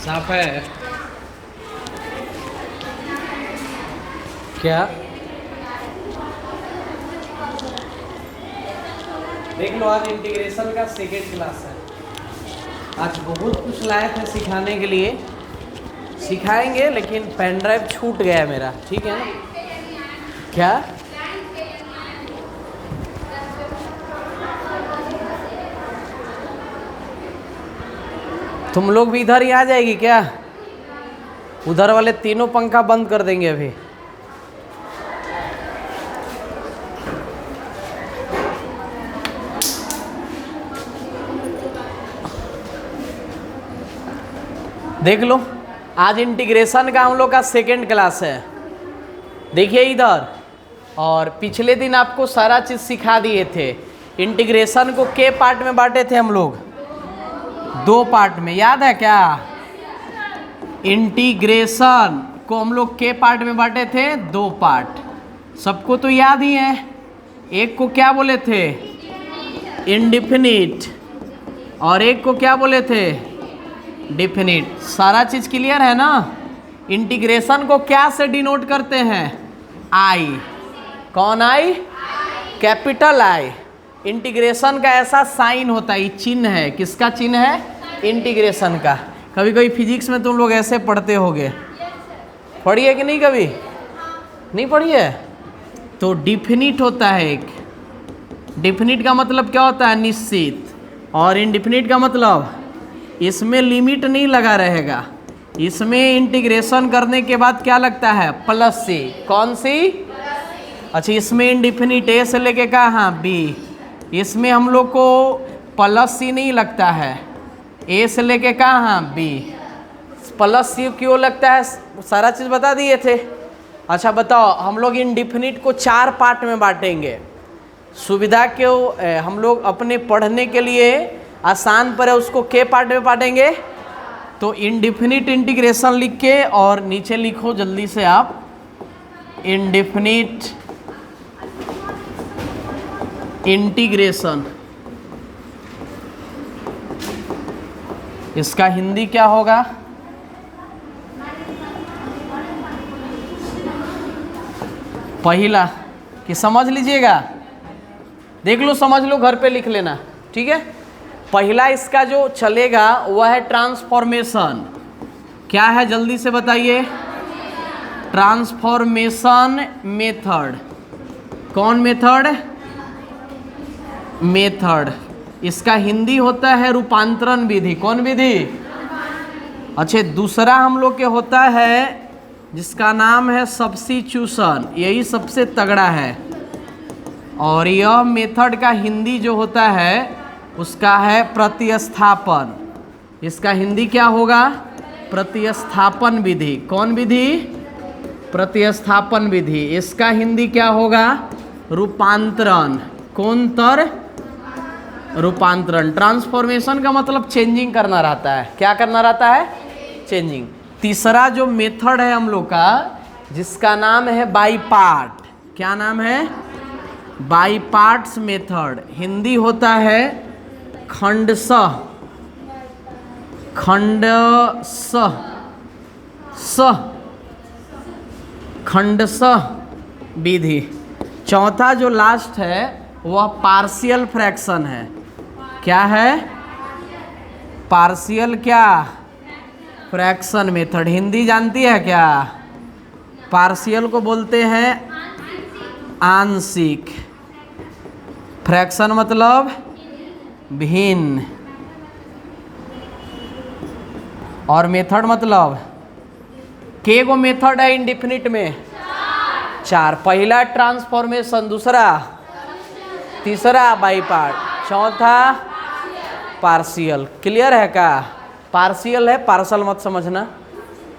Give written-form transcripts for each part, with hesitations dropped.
साफ है क्या? देख लो, आज इंटीग्रेशन का सेकेंड क्लास है। आज बहुत कुछ लाए थे सिखाने के लिए, सिखाएंगे, लेकिन पेन ड्राइव छूट गया मेरा, ठीक है ना? क्या तुम लोग भी इधर ही आ जाएगी क्या? उधर वाले तीनों पंखा बंद कर देंगे अभी। देख लो, आज इंटीग्रेशन का हम लोग का सेकेंड क्लास है। देखिए इधर, और पिछले दिन आपको सारा चीज़ सिखा दिए थे। इंटीग्रेशन को के पार्ट में बांटे थे हम लोग? 2 पार्ट में, याद है क्या? इंटीग्रेशन को हम लोग के पार्ट में बांटे थे, 2 पार्ट। सबको तो याद ही है। एक को क्या बोले थे? इंडिफिनिट, और एक को क्या बोले थे? डिफिनिट। सारा चीज क्लियर है ना? इंटीग्रेशन को क्या से डिनोट करते हैं? आई। कौन आई? Capital I. इंटीग्रेशन का ऐसा साइन होता है, चिन्ह है। किसका चिन्ह है? इंटीग्रेशन का। कभी कभी फिजिक्स में तुम लोग ऐसे पढ़ते होगे, पढ़ी है कि नहीं? कभी नहीं पढ़ी है? तो डिफिनिट होता है एक। डिफिनिट का मतलब क्या होता है? निश्चित। और इंडिफिनिट का मतलब इसमें लिमिट नहीं लगा रहेगा। इसमें इंटीग्रेशन करने के बाद क्या लगता है? प्लस सी। कौन सी? अच्छा, इसमें इंडिफिनिट ए से लेके कहाँ? बी। इसमें हम लोग को प्लस सी नहीं लगता है, ए से लेके कहाँ? बी। प्लस सी क्यों लगता है? सारा चीज़ बता दिए थे। अच्छा बताओ, हम लोग इंडिफिनिट को 4 पार्ट में बांटेंगे। सुविधा क्यों, हम लोग अपने पढ़ने के लिए आसान पर है, उसको के पार्ट में बांटेंगे। तो इंडिफिनिट इंटीग्रेशन लिख के और नीचे लिखो जल्दी से आप, इंडिफिनिट इंटीग्रेशन। इसका हिंदी क्या होगा? पहला, कि समझ लीजिएगा, देख लो, समझ लो, घर पे लिख लेना, ठीक है? पहला इसका जो चलेगा वह है ट्रांसफॉर्मेशन। क्या है जल्दी से बताइए? Transformation method. कौन मेथड? मेथड। इसका हिंदी होता है रूपांतरण विधि। कौन विधि? अच्छा, दूसरा हम लोग के होता है जिसका नाम है सब्स्टिट्यूशन। यही सबसे तगड़ा है। और यह मेथड का हिंदी जो होता है उसका है प्रतिस्थापन। इसका हिंदी क्या होगा? प्रतिस्थापन विधि। कौन विधि? प्रतिस्थापन विधि। इसका हिंदी क्या होगा? रूपांतरण। कौन तर? रूपांतरण। ट्रांसफॉर्मेशन का मतलब चेंजिंग करना रहता है। क्या करना रहता है? चेंजिंग। तीसरा जो मेथड है हम लोग का, जिसका नाम है बाई पार्ट। क्या नाम है? By parts method. हिंदी होता है खंडशः। खंडशः खंडशः विधि। चौथा जो लास्ट है वह पार्शियल फ्रैक्शन है। क्या है? पार्शियल क्या? Fraction method. हिंदी जानती है क्या? पार्शियल को बोलते हैं आंशिक। फ्रैक्शन मतलब भिन्न। और मेथड मतलब, के गो मेथड है इंडिफिनिट में? 4। पहला ट्रांसफॉर्मेशन, दूसरा, तीसरा बाई पार्ट, चौथा पार्शियल। क्लियर है क्या? पार्शियल है, पार्सल मत समझना।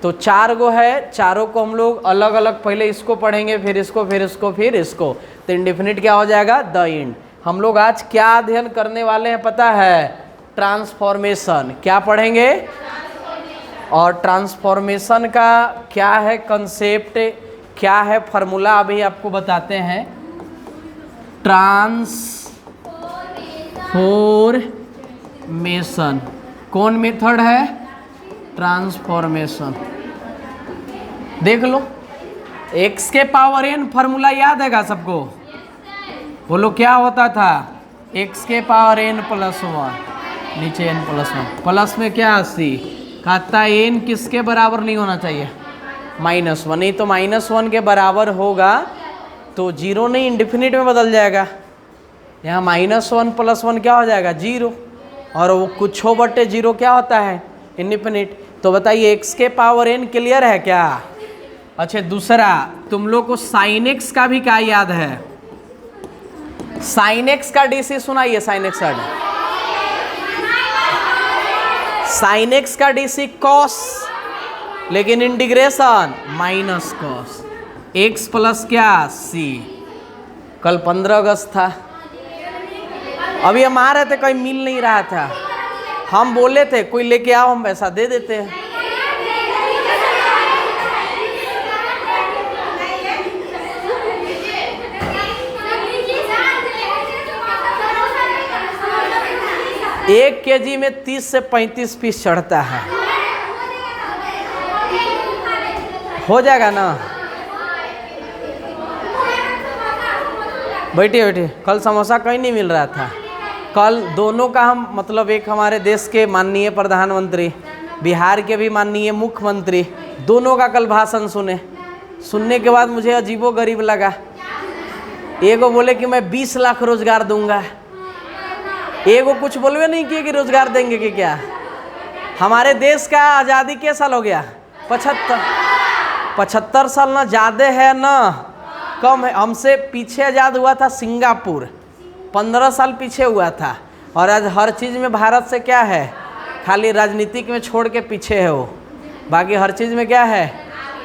तो 4 गो है, चारों को हम लोग अलग अलग, पहले इसको पढ़ेंगे, फिर इसको, फिर इसको, फिर इसको। तो इंडिफिनिट क्या हो जाएगा? The end. हम लोग आज क्या अध्ययन करने वाले हैं पता है? ट्रांसफॉर्मेशन। क्या पढ़ेंगे? और ट्रांसफॉर्मेशन का क्या है कंसेप्ट, क्या है फॉर्मूला, अभी आपको बताते हैं। ट्रांसफॉर्मेशन कौन मेथड है? ट्रांसफॉर्मेशन। देख लो, x के पावर n फॉर्मूला याद है क्या सबको? बोलो क्या होता था? x के पावर n प्लस 1, नीचे n प्लस 1, प्लस में क्या c, कहता है n किसके बराबर नहीं होना चाहिए? -1। नहीं तो -1 के बराबर होगा तो जीरो नहीं इंडिफिनिट में बदल जाएगा। यहाँ -1 प्लस 1 क्या हो जाएगा? 0। और वो कुछ हो बटे 0 क्या होता है? इंडिफिनिट। तो बताइए x के पावर n क्लियर है क्या? अच्छा दूसरा, तुम लोग को साइन x का भी क्या याद है? साइन x का डीसी सुनाइए। साइन x का साइन x का डीसी कॉस, लेकिन integration minus cos x plus क्या c। कल 15 अगस्त था, अभी हम आ रहे थे, कहीं मिल नहीं रहा था, हम बोले थे कोई लेके आओ, हम पैसा दे देते हैं। एक केजी में 30 से 35 पीस चढ़ता है, हो जाएगा ना? बैठिए बैठिए। कल समोसा कहीं नहीं मिल रहा था। कल दोनों का हम मतलब एक हमारे देश के माननीय प्रधानमंत्री, बिहार के भी माननीय मुख्यमंत्री, दोनों का कल भाषण सुनने के बाद मुझे अजीबोगरीब लगा। एगो बोले कि मैं 20 लाख रोजगार दूंगा, एगो कुछ बोलवे नहीं किए कि रोजगार देंगे कि क्या। हमारे देश का आज़ादी के साल हो गया? 75 साल ना ज़्यादा है ना कम है। हमसे पीछे आज़ाद हुआ था सिंगापुर, 15 साल पीछे हुआ था। और आज हर चीज़ में भारत से क्या है? खाली राजनीतिक में छोड़ के पीछे है वो, बाकी हर चीज़ में क्या है?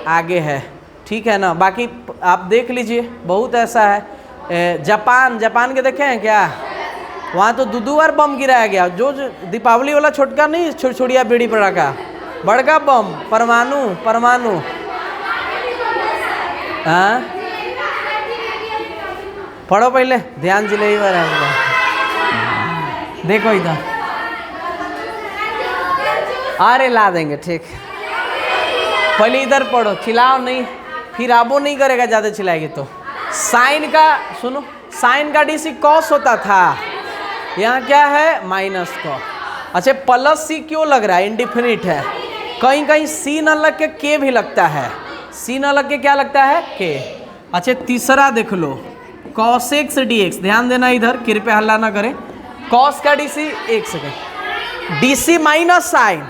आगे है। ठीक है ना? बाकी आप देख लीजिए, बहुत ऐसा है। जापान के देखे हैं क्या? वहाँ तो 2 बार बम गिराया गया। जो दीपावली वाला छोटका नहीं, छुड़छुड़िया बीड़ी पटाखा, बड़का बम परमाणु। हाँ पढ़ो पहले, ध्यान से ले देखो इधर। अरे ला देंगे, ठीक। पहले इधर पढ़ो, चिल्लाओ नहीं, फिर आबो नहीं करेगा ज़्यादा चिल्लाएगी तो। साइन का सुनो, साइन का डीसी कॉस होता था, यहाँ क्या है? Minus cos. अच्छा प्लस सी क्यों लग रहा है? इंडिफिनिट है। कहीं कहीं सी न लग के भी लगता है, सी न लग के क्या लगता है? के। अच्छा तीसरा देख लो, cos x dx। ध्यान देना इधर, कृपया हल्ला ना करें। cos का डीसी, एक सेकेंड, डीसी माइनस साइन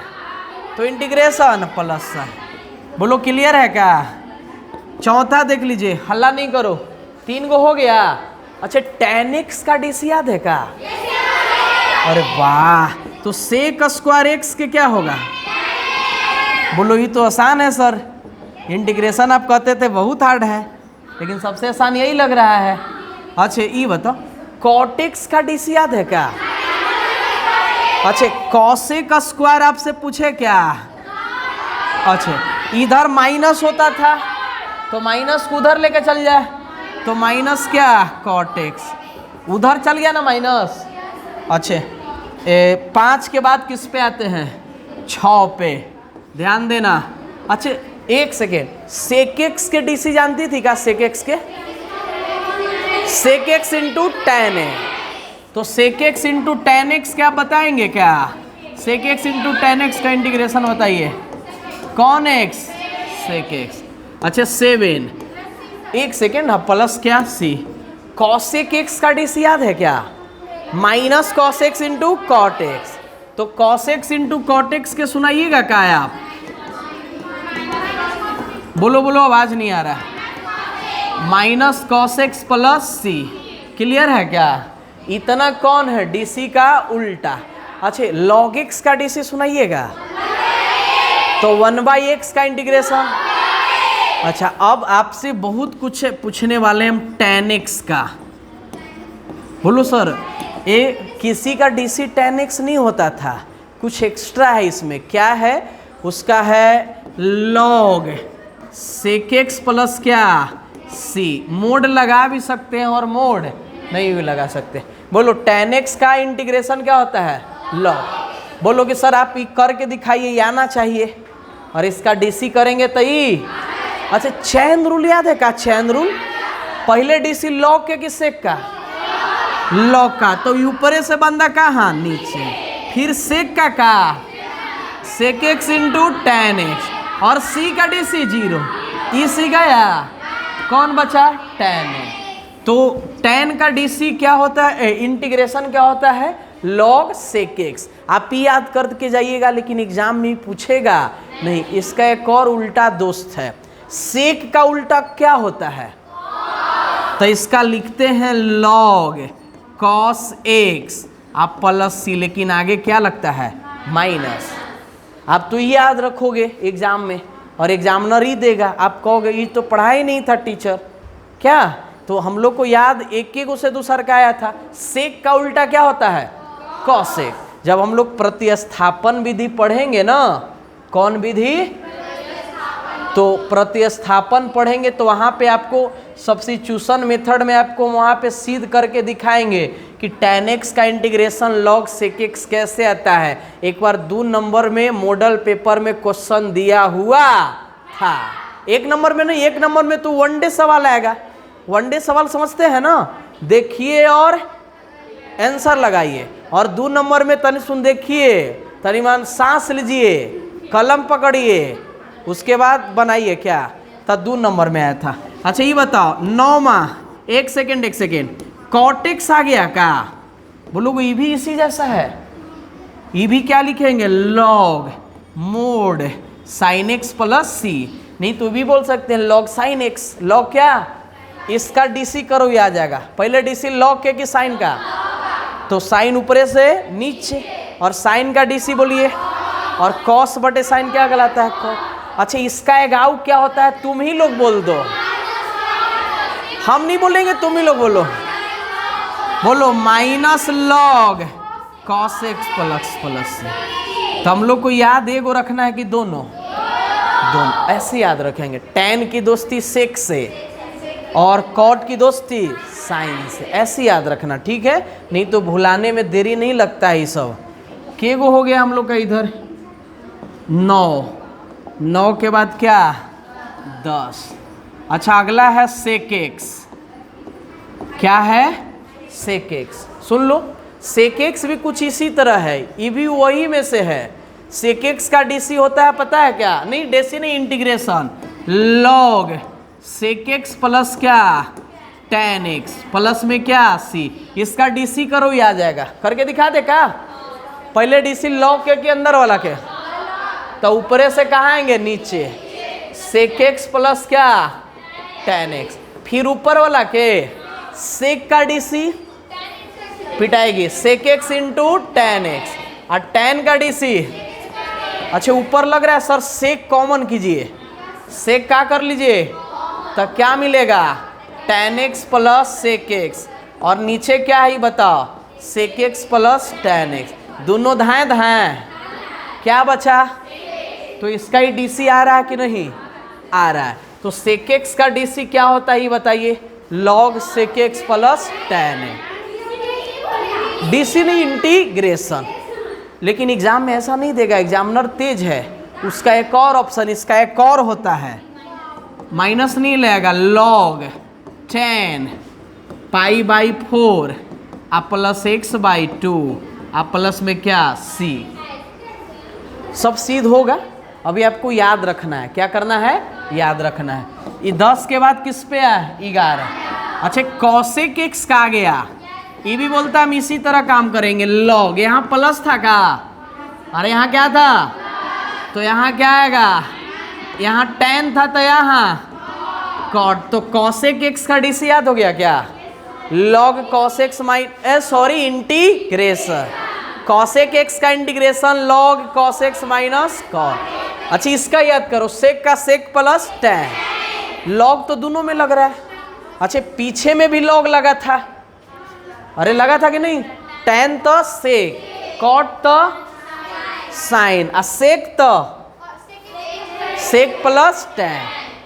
तो इंटीग्रेशन प्लस साइन। बोलो क्लियर है क्या? चौथा देख लीजिए, हल्ला नहीं करो, 3 गो हो गया। अच्छा tan x का डीसी याद है क्या? अरे वाह, तो sec स्क्वायर x के क्या होगा? बोलो ये तो आसान है सर, इंटीग्रेशन आप कहते थे बहुत हार्ड है, लेकिन सबसे आसान यही लग रहा है। अच्छा ये बताओ, cot x का डीसी याद है क्या? अच्छा cosec स्क्वायर आपसे पूछे क्या? अच्छा इधर माइनस होता था तो माइनस को उधर लेके चल जाए तो माइनस क्या? cot x। उधर चल गया ना माइनस। अच्छा 5 के बाद किस पे आते हैं? 6 पे। ध्यान देना। अच्छा एक सेकेंड, sec x के डीसी जानती थी क्या? sec x के sec x into tan a, तो sec x into tan x क्या बताएंगे क्या? sec x into tan x का इंटीग्रेशन बताइए। कौन x? sec x। अच्छा 7, एक सेकेंड, प्लस क्या? c। cosec x का डीसी याद है क्या? Minus cos x into cot x। तो cos x into cot x के सुनाइएगा क्या है आप? बोलो बोलो, आवाज नहीं आ रहा। Minus cos x plus c। Clear है क्या? इतना कौन है? डीसी का उल्टा। अच्छा log x का डीसी सुनाइएगा, तो 1/x का इंटीग्रेशन। अच्छा अब आपसे बहुत कुछ पूछने वाले हम tan x का। बोलो सर ये किसी का डीसी tan x नहीं होता था, कुछ एक्स्ट्रा है इसमें। क्या है उसका? है log sec x प्लस क्या? c। मोड लगा भी सकते हैं और मोड नहीं भी लगा सकते। बोलो tan x का इंटीग्रेशन क्या होता है? log। बोलो कि सर आप करके दिखाइए, ये आना चाहिए। और इसका डीसी करेंगे तो ई। अच्छा चैन रूल याद है का? चैन रूल पहले डीसी लॉग के कि सेक का? लॉग का। तो ऊपरे से बंदा कहाँ? नीचे। फिर सेक का sec x into tan x. और सी का डीसी 0। ई सी गया, कौन बचा? टेन। तो टेन का डीसी क्या होता है? इंटीग्रेशन क्या होता है? Log sec x. आप ही याद करके जाइएगा, लेकिन एग्जाम में पूछेगा नहीं। इसका एक और उल्टा दोस्त है, सेक का उल्टा क्या होता है? तो इसका लिखते हैं लॉग कॉस एक्स आप प्लस सी, लेकिन आगे क्या लगता है? माइनस। आप तो ये याद रखोगे एग्जाम में, और एग्जामिनर ही देगा। आप कहोगे ये तो पढ़ा ही नहीं था टीचर, क्या? तो हम लोग को याद एक एक से दूसर का आया था। सेक का उल्टा क्या होता है? कॉसेक। जब हम लोग प्रतिस्थापन विधि पढ़ेंगे ना, कौन विधि? तो प्रतिस्थापन पढ़ेंगे तो वहाँ पे आपको सब्स्टिट्यूशन मेथड में आपको वहाँ पे सिद्ध करके दिखाएंगे कि tan x का इंटीग्रेशन log sec x कैसे आता है। एक बार 2 नंबर में मॉडल पेपर में क्वेश्चन दिया हुआ था। 1 नंबर में नहीं, 1 नंबर में तो 1 डे सवाल आएगा। 1 डे सवाल समझते हैं ना? देखिए और आंसर लगाइए। और 2 नंबर में तनि सुन देखिए, तनिमान सांस लीजिए, कलम पकड़िए, उसके बाद बनाइए। क्या था? 2 नंबर में आया था। अच्छा ये बताओ 9वां, 1 सेकेंड, कॉटेक्स आ गया का? बोलो ये भी इसी जैसा है। ये भी क्या लिखेंगे? Log mod sine x plus C. नहीं तो भी बोल सकते हैं लॉग साइन एक्स। लॉग क्या? इसका डीसी करो, ये आ जाएगा। पहले डीसी लॉग के कि साइन का? तो साइन ऊपरे से नीचे, और साइन का डीसी बोलिए। और कॉस बटे साइन क्या कहलाता है? कॉस। अच्छा इसका एगाउ क्या होता है? तुम ही लोग बोल दो, हम नहीं बोलेंगे, तुम ही लोग बोलो। बोलो minus log cos x plus C. तो हम लोग को याद एगो रखना है कि दोनों ऐसे याद रखेंगे। टैन की दोस्ती सेक से और कॉट की दोस्ती साइन से, ऐसे याद रखना, ठीक है? नहीं तो भुलाने में देरी नहीं लगता है। ये सब केगो हो गया हम लोग का इधर? 9 के बाद क्या? 10। अच्छा अगला है सेक एक्स। क्या है? सेक एक्स। सुन लो, सेक एक्स भी कुछ इसी तरह है, ये भी वही में से है। सेक एक्स का डीसी होता है पता है क्या? नहीं डीसी नहीं, integration log sec x plus क्या? tan x प्लस में क्या? c। इसका डीसी करो, ये आ जाएगा। करके दिखा दे का? पहले डीसी लॉग के अंदर वाला के, तो ऊपरे से कहाँ आएंगे? नीचे। सेक एक्स प्लस क्या? tan x। फिर ऊपर वाला के सेक का डीसी पिटाएगी, sec x into tan x। और tan का डीसी, अच्छा ऊपर लग रहा है सर, सेक कॉमन कीजिए, सेक का कर लीजिए, तो क्या मिलेगा? tan x plus sec x. और नीचे क्या है बताओ? Sec x plus tan x। दोनों धाएं धाएं, क्या बचा? तो इसका ही डीसी आ रहा है कि नहीं? आ रहा है। तो सेक एक्स का डीसी क्या होता है ये बताइए? Log sec x plus tan x। DC नहीं, इंटीग्रेशन। लेकिन एग्जाम में ऐसा नहीं देगा, एग्जामिनर तेज है, उसका एक और ऑप्शन, इसका एक और होता है, माइनस नहीं लेगा। लॉग 10 पाई बाई 4 आ प्लस x बाई 2 आ प्लस में क्या? c। सब सीध होगा। अभी आपको याद रखना है, क्या करना है? याद रखना है। ये 10 के बाद किस पे है? 11। अच्छा कॉसेक एक्स का आ गया, ये भी बोलता हम इसी तरह काम करेंगे। लॉग यहाँ प्लस था का? अरे यहाँ क्या था? तो यहाँ क्या आएगा? यहाँ tan था, तो यहाँ कॉट। तो कॉसेक एक्स का डीसी याद हो गया क्या? Log cosec x sorry integration, cosec x का integration log cosec x minus cot. अच्छा इसका याद करो, सेक का सेक प्लस tan। लॉग तो दोनों में लग रहा है। अच्छा पीछे में भी लॉग लगा था, अरे लगा था कि नहीं? tan तो सेक, कॉट तो साइन, आ सेक तो सेक प्लस tan,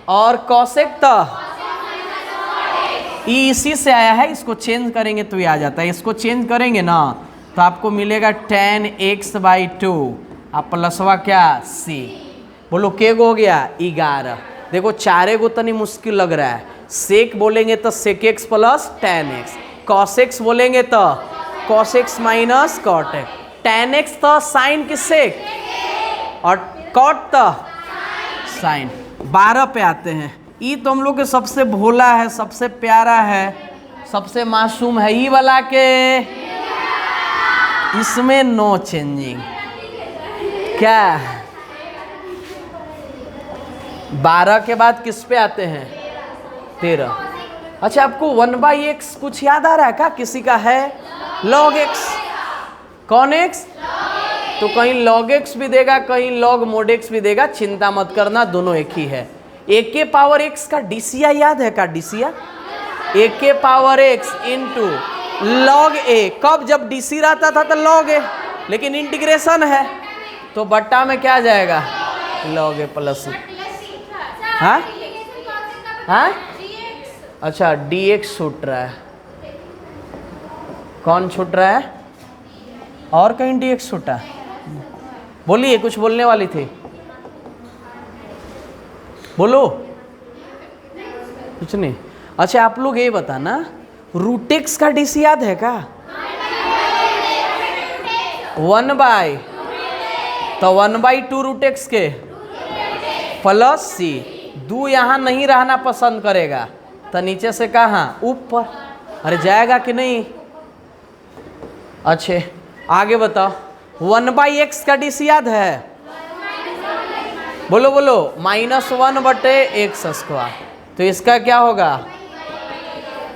और कॉसेक तो इसी से आया है। इसको चेंज करेंगे तो ये आ जाता है, इसको चेंज करेंगे ना तो आपको मिलेगा 10x/2 आप प्लसवा क्या c। बोलो के गो हो गया 11। देखो चारे गो तनी मुश्किल लग रहा है। सेक बोलेंगे तो sec x plus 10x, cos x बोलेंगे तो cos x minus cot x, tan x तो साइन की सेक और cot तो साइन। 12 पे आते हैं। ई तो हम लोग के सबसे भोला है, सबसे प्यारा है, सबसे मासूम है। ई वाला के इसमें नो चेंजिंग। क्या 12 के बाद किस पे आते हैं 13। अच्छा आपको 1/x कुछ याद आ रहा है क्या? किसी का है log x। कौन x? तो कहीं log x भी देगा, कहीं log mod x भी देगा, चिंता मत करना, दोनों एक ही है। a के पावर x का डीसीआ याद है का? डीसीआ a के power x into log a। कब? जब डीसी रहता था तो log a, लेकिन इंटीग्रेशन है तो बट्टा में क्या आ जाएगा log a प्लस। हाँ हाँ अच्छा dx छूट रहा है। कौन छूट रहा है? और कहीं dx छूटा? बोलिए, कुछ बोलने वाली थी, बोलो। कुछ नहीं। अच्छा आप लोग ये बताना, रूट एक्स का डीसी याद है का? 1/, तो 1/2 रूट एक्स के प्लस सी। दू यहाँ नहीं रहना पसंद करेगा तो नीचे से कहाँ ऊपर। अरे जाएगा कि नहीं? अच्छे आगे बताओ। 1/x का डीसी याद है? बोलो बोलो -1/x²। तो इसका क्या होगा?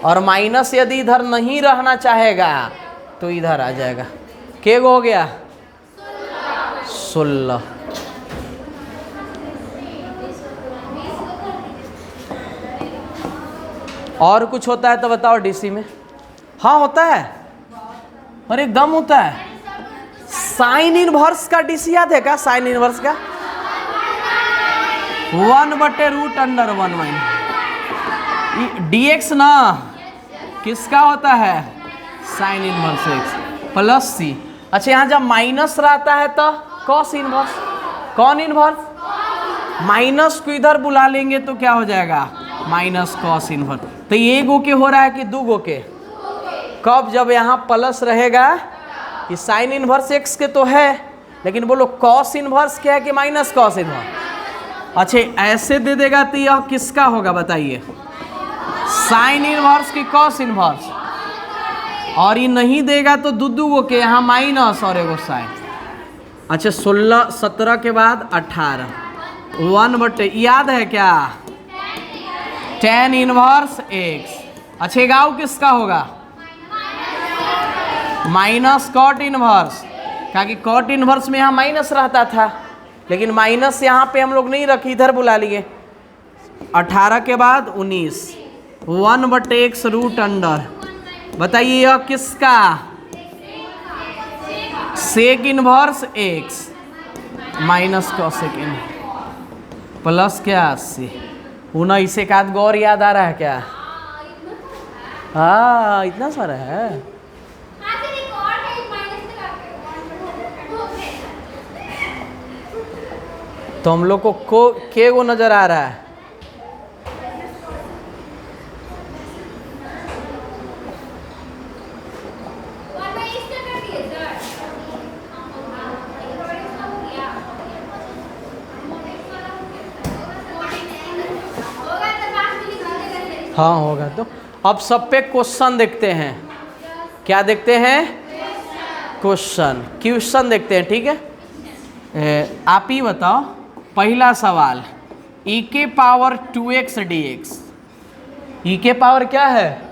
और माइनस यदि इधर नहीं रहना चाहेगा तो इधर आ जाएगा। के गो हो गया 16। और कुछ होता है तो बताओ डीसी में। हाँ होता है, और एकदम होता है। साइन इनवर्स का डीसी याद है का? साइन इनवर्स का 1/√1 dx ना किसका होता है? साइन इनवर्स x प्लस सी। अच्छा यहाँ जब माइनस रहता है तो कॉस इनवर्स। कौन इनवर्स? माइनस को इधर बुला लेंगे तो क्या हो जाएगा माइनस कॉस इनवर्स। तो ये गो के हो रहा है कि दो गो के? कब? जब यहाँ प्लस रहेगा। ये साइन इनवर्स x के तो है, लेकिन बोलो कॉस इनवर्स क्या है कि माइनस कॉस इनवर्स? अच्छा ऐसे दे देगा तो यह किसका होगा बताइए? साइन इनवर्स की कॉस इनवर्स। और ये नहीं देगा तो दू गो के यहाँ माइनस और एगो साइन। अच्छा 16 17 के बाद 18 1/, याद है क्या? tan inverse x। अच्छा गाँव किसका होगा? माइनस कॉट इनवर्स, क्योंकि कॉट इनवर्स में यहाँ माइनस रहता था, लेकिन माइनस यहाँ पे हम लोग नहीं रखे, इधर बुला लिए। 18 के बाद 19 1/x√अंडर। बताइए यह किसका? Sec inverse x minus cosec inverse plus क्या सी। 19 एक आध गौर याद आ रहा है क्या? हाँ इतना सारा है। तो हम लोग को के वो नजर आ रहा है? हाँ होगा। तो अब सब पे क्वेश्चन देखते हैं। क्या देखते हैं? क्वेश्चन देखते हैं, ठीक है। आप ही बताओ, पहला सवाल e के पावर 2x dx। e के पावर क्या है?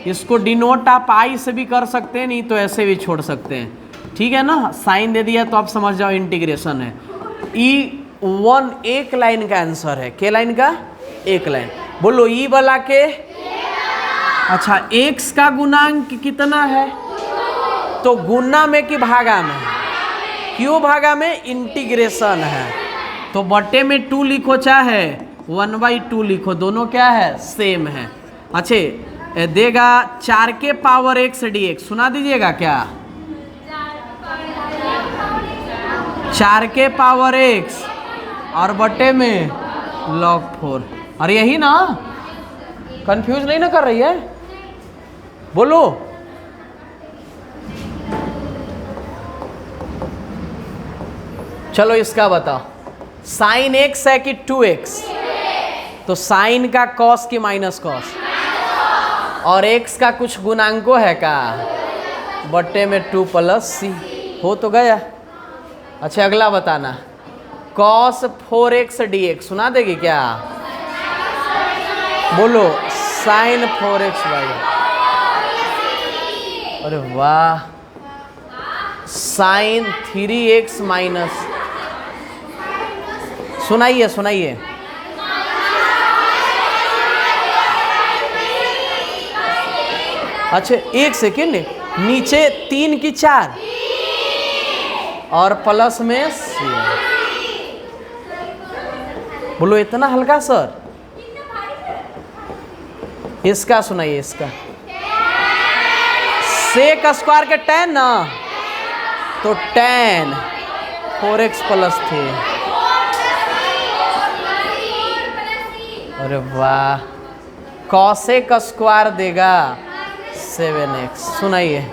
इसको डिनोट आप i से भी कर सकते हैं, नहीं तो ऐसे भी छोड़ सकते हैं, ठीक है ना। साइन दे दिया तो आप समझ जाओ इंटीग्रेशन है। e1 एक लाइन का आंसर है। के लाइन का? एक लाइन। बोलो ई वाला के। अच्छा x का गुणांक कितना है? तो गुना में कि भागा में? क्यों भागा में? इंटीग्रेशन है। तो बटे में 2 लिखो चाहे 1/2 लिखो, दोनों क्या है? सेम है। अच्छे देगा 4 के पावर x dx। सुना दीजिएगा क्या? 4 के पावर x और बटे में log 4। और यही ना, कंफ्यूज नहीं ना कर रही है? बोलो। चलो इसका बताओ, साइन x है कि 2x? तो साइन का कॉस की माइनस कॉस, और x का कुछ गुणांको है का, बट्टे में 2 + c। हो तो गया। अच्छा अगला बताना, cos 4x dx सुना देगी क्या? बोलो, sin 4x y। अरे वाह, sin 3x माइनस, सुनाइए सुनाइए। अच्छा एक सेकेंड, नीचे 3 की 4 और प्लस में c। बोलो इतना हल्का सर? इसका सुनाइए, इसका सेक स्क्वायर के tan ना, तो tan 4x + 3। अरे वाह, कॉसेक स्क्वायर देगा 7x। सुनाइए।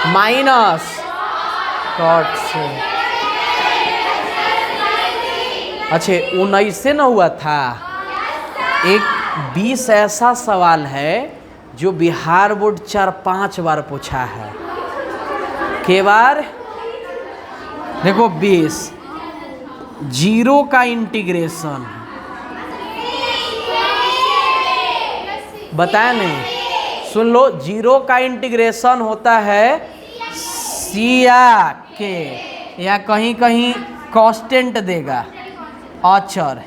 माइनस कॉट से। अच्छा 19 से न हुआ था, एक 20 ऐसा सवाल है जो बिहार बोर्ड 4-5 बार पूछा है। के बार? देखो 20, 0 का इंटीग्रेशन बताया नहीं? सुन लो, 0 का इंटीग्रेशन होता है सिया के, या कहीं कहीं कांस्टेंट देगा, अचर।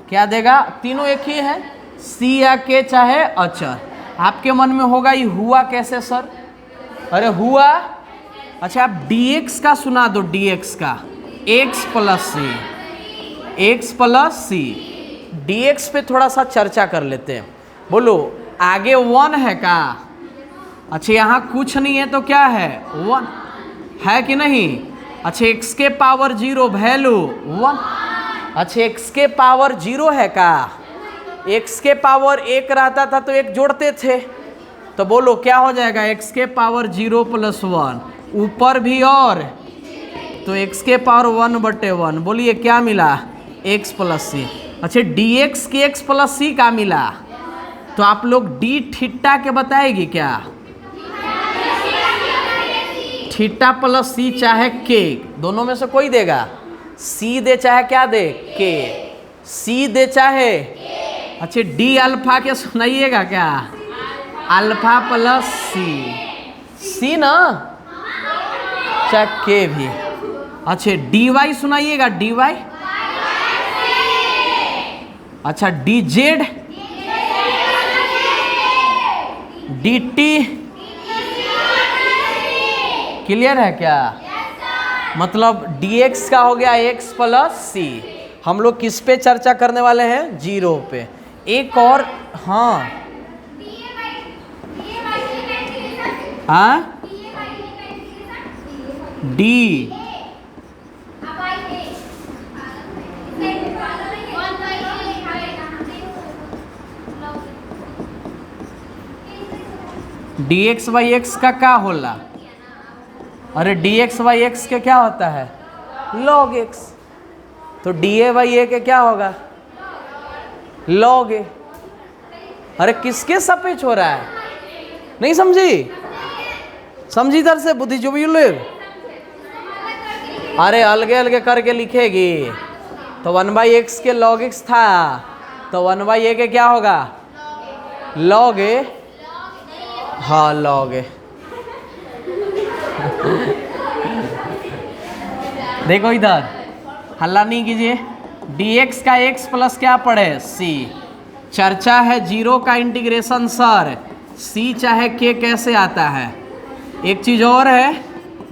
क्या देगा? तीनों एक ही है, सी या के चाहे अचर। आपके मन में होगा ये हुआ कैसे सर? अरे हुआ, अच्छा आप dx का सुना दो, dx का x + c, x + c। dx पे थोड़ा सा चर्चा कर लेते हैं। बोलो आगे 1 है का? अच्छा यहाँ कुछ नहीं है तो क्या है? 1 है कि नहीं? अच्छा x के पावर 0 वैल्यू 1। अच्छा x के पावर 0 है का? x के पावर 1 रहता था तो 1 जोड़ते थे, तो बोलो क्या हो जाएगा? x के पावर 0 + 1, ऊपर भी और, तो x के पावर 1/1। बोलिए क्या मिला? x + c। अच्छा dx के x + c का मिला, तो आप लोग d थीटा के बताएगी क्या? थीटा + c चाहे k, दोनों में से कोई देगा? c दे चाहे क्या दे? k। c दे चाहे, अच्छा d अल्फा के सुनाइएगा क्या? अल्फा + c ना, चाहे k भी। अच्छा dy सुनाइएगा, dy। अच्छा dz, dt। क्लियर है क्या? मतलब dx का हो गया x + c। हम लोग किस पे चर्चा करने वाले हैं? 0 पे। एक और, हाँ हाँ d, dx/x का क्या होला? अरे dx/x के क्या होता है? log x। तो da/a के क्या होगा? log a। अरे किसके सापेक्ष हो रहा है? नहीं समझी? समझी इधर से बुद्धि जो भी लोग, अरे अलगे अलगे करके लिखेगी। तो 1/x के log x था, तो 1/a के क्या होगा? log a। हाँ log a। देखो इधर हल्ला नहीं कीजिए। dx का x + क्या पढ़े? c। चर्चा है 0 का इंटीग्रेशन सर, c चाहे k कैसे आता है। एक चीज और है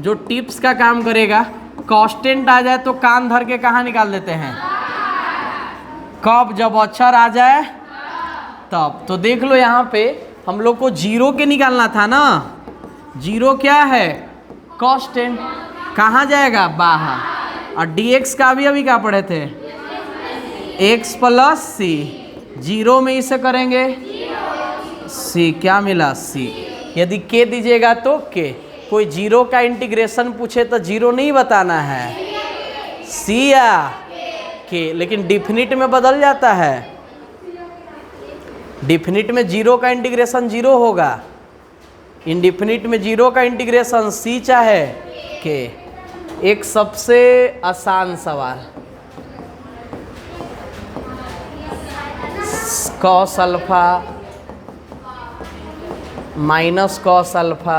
जो टिप्स का काम करेगा, कांस्टेंट आ जाए तो कान धर के कहाँ निकाल देते हैं? कब? जब अक्षर आ जाए तब। तो देख लो यहाँ पे हम लोग को जीरो के निकालना था ना। जीरो क्या है? कांस्टेंट। कहाँ जाएगा? बाहर। और dx का अभी क्या पढ़े थे? x प्लस सी। जीरो में इसे करेंगे c, क्या मिला? c। यदि k दीजिएगा तो k। कोई जीरो का इंटीग्रेशन पूछे तो जीरो नहीं बताना है, c या k। लेकिन डिफिनिट में बदल जाता है। डिफिनिट में जीरो का इंटीग्रेशन जीरो होगा, इंडिफिनिट में जीरो का इंटीग्रेशन c चाहे k। एक सबसे आसान सवाल, cos alpha minus cos alpha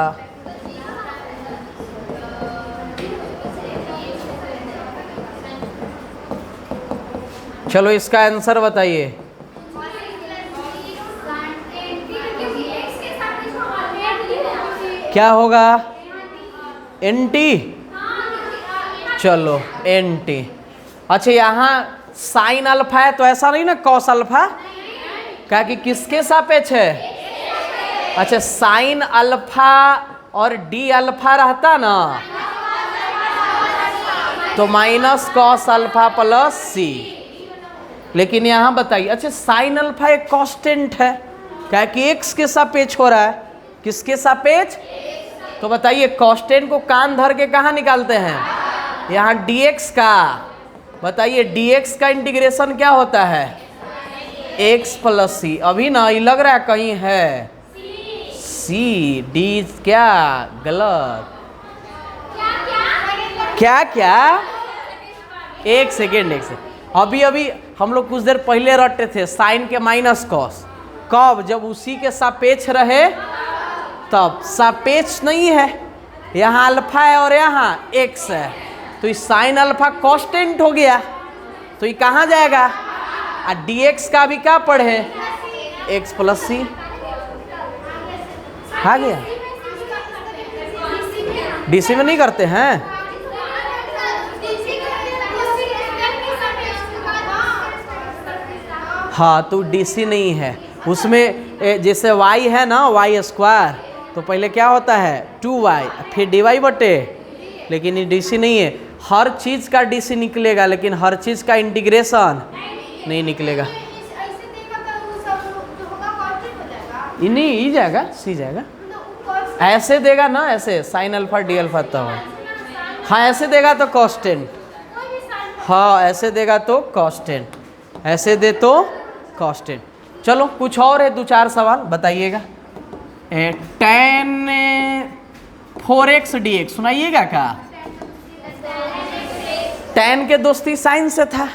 चलो इसका आंसर बताइए। क्या होगा? N T. चलो एन टी। अच्छा यहाँ साइन अल्फा है तो ऐसा नहीं ना कॉस अल्फा, क्या कि किसके सापेक्ष है? अच्छा साइन अल्फा और डी अल्फा रहता ना तो माइनस कॉस अल्फा प्लस सी। लेकिन यहाँ बताइए, अच्छा साइन अल्फा एक कांस्टेंट है, क्या कि एक्स के सापेक्ष हो रहा है। किसके सापेक्ष? तो बताइए कांस्टेंट को कान धर के कहाँ निकालते हैं? यहाँ dx का। बताइए dx का इंटीग्रेशन क्या होता है? x प्लस सी। अभी ना ये लग रहा है कहीं है c, d क्या गलत? क्या? एक सेकेंड। अभी हम लोग कुछ देर पहले रटे थे साइन के माइनस कॉस। कब? जब उसी के सापेक्ष रहे तब। सापेक्ष नहीं है, यहाँ अल्फा है और यहाँ एक्स है, तो इस साइन अल्फा कांस्टेंट हो गया, तो ये कहाँ जाएगा? और dx का भी क्या पढ़े? x प्लस सी। आ गया। डीसी में नहीं करते हैं? हाँ तो डीसी नहीं है उसमें। जैसे y है ना y स्क्वायर, तो पहले क्या होता है 2y, फिर dy बटे। लेकिन ये डीसी नहीं है। हर चीज़ का डीसी निकलेगा लेकिन हर चीज़ का इंटीग्रेशन नहीं निकलेगा। ये नहीं, ई जाएगा, सी जाएगा। ऐसे देगा ना, ऐसे साइन अल्फा डी अल्फा तो हाँ, ऐसे देगा तो कांस्टेंट। हाँ ऐसे देगा तो कांस्टेंट, ऐसे दे तो कांस्टेंट। चलो कुछ और है, 2-4 सवाल बताइएगा। tan 4x dx सुनाइएगा क्या? tan के दोस्ती साइन से था,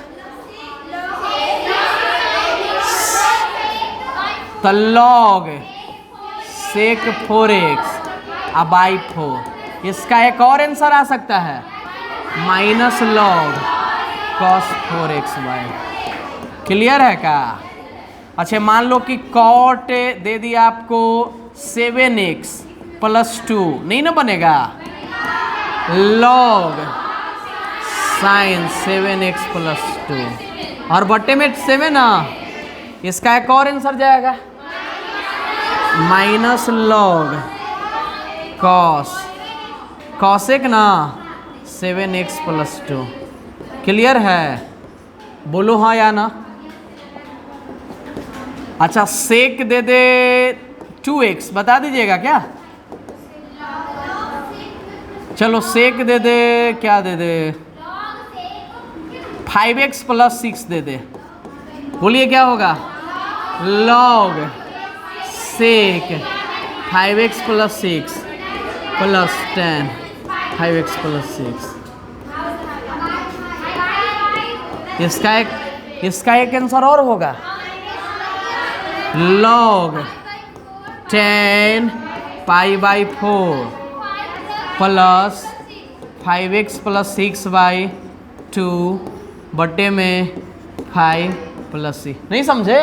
तो log sec 4x बाई 4। इसका एक और आंसर आ सकता है minus log cos 4x by. Clear है क्या? अच्छा मान लो कि कॉट दे दिया आपको 7x प्लस 2, नहीं ना बनेगा? log साइन 7x प्लस 2 और बट्टे में 7 ना, इसका एक और आंसर जाएगा माइनस log cos एक ना 7x प्लस 2। क्लियर है? बोलो हाँ या ना। अच्छा सेक दे दे 2x, बता दीजिएगा क्या? चलो सेक दे दे, क्या दे दे 5x प्लस 6 दे दे। बोलिए क्या होगा? log सेक 5x plus 6 plus 10 5x plus 6। इसका एक आंसर और होगा log 10 pi by 4 plus 5x plus 6 by 2 बटे में 5 प्लस 6। नहीं समझे?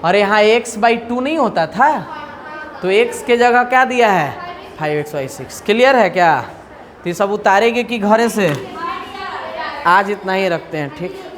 अरे यहाँ x बाई 2 नहीं होता था, तो x के जगह क्या दिया है 5x बाई 6। क्लियर है क्या? तो ये सब उतारेंगे कि घरे से? आज इतना ही रखते हैं, ठीक।